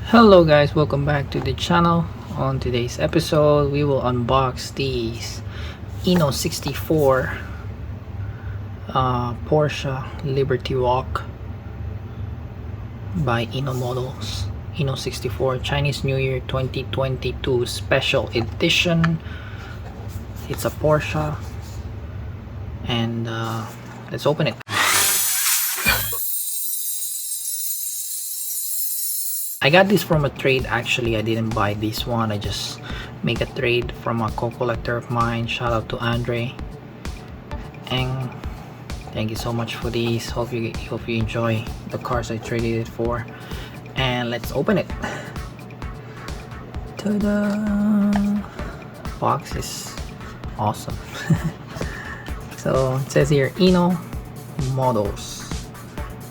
Hello guys, welcome back to the channel. On today's episode we will unbox these Inno64 Porsche LibertyWalk by Inno models. Inno64 Chinese New Year 2022 special edition. It's a Porsche and let's open it. I got this from a trade. Actually, I didn't buy this one. I just make a trade from a co-collector of mine. Shout out to Andre. And thank you so much for these. Hope you enjoy the cars I traded it for. And let's open it. Ta-da! Box is awesome. So it says here, Inno models.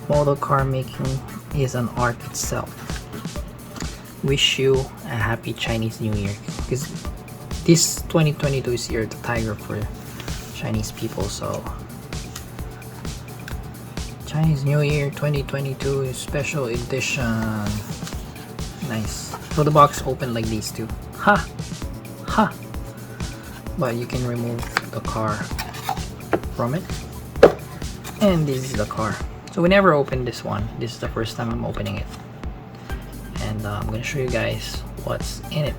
Model car making is an art itself. Wish you a happy Chinese New Year, because this 2022 is year of the tiger for Chinese people. So Chinese New Year 2022 is special edition. Nice. So the box open like these two. Ha ha. But you can remove the car from it, and this is the car. So we never opened this one. This is the first time I'm opening it. And I'm gonna show you guys what's in it.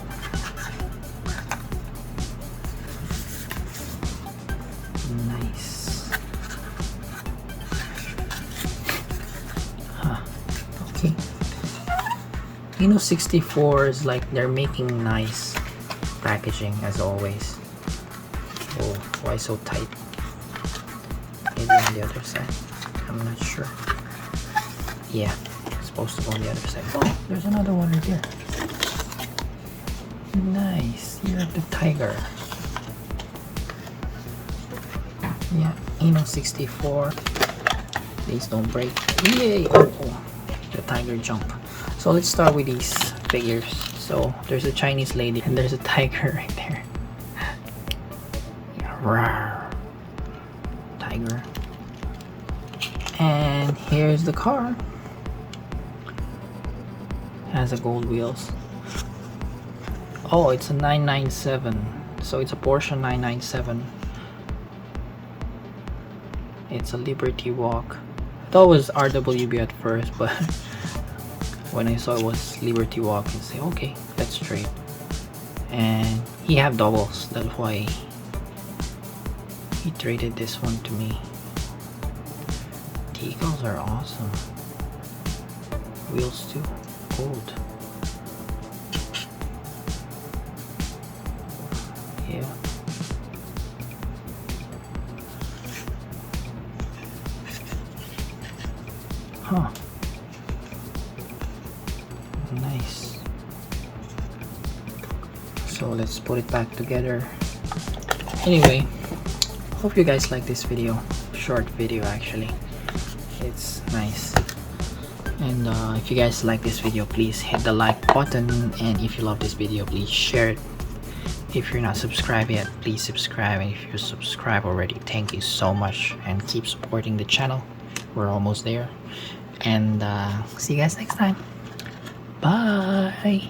Nice. Okay. Inno64 is like they're making nice packaging as always. Oh, why so tight? Maybe on the other side. I'm not sure. Yeah. Supposed to go on the other side. Oh, there's another one right here. Nice. Year of the tiger. Yeah, Inno64. Please don't break. Yay! Oh, the tiger jump. So let's start with these figures. So there's a Chinese lady and there's a tiger right there. Rawr. Tiger. And here's the car. Has a gold wheels. Oh, it's a 997. So it's a Porsche 997. It's a LibertyWalk. I thought it was RWB at first, but when I saw it was LibertyWalk, I say okay, let's trade. And he have doubles. That's why he traded this one to me. Decals are awesome. Wheels too. Gold. Yeah. Huh. Nice. So let's put it back together. Anyway, hope you guys like this video. Short video actually. It's nice. And if you guys like this video, please hit the like button, and if you love this video, please share it. If you're not subscribed yet, please subscribe, and if you're subscribed already, thank you so much, and keep supporting the channel. We're almost there, and see you guys next time. Bye.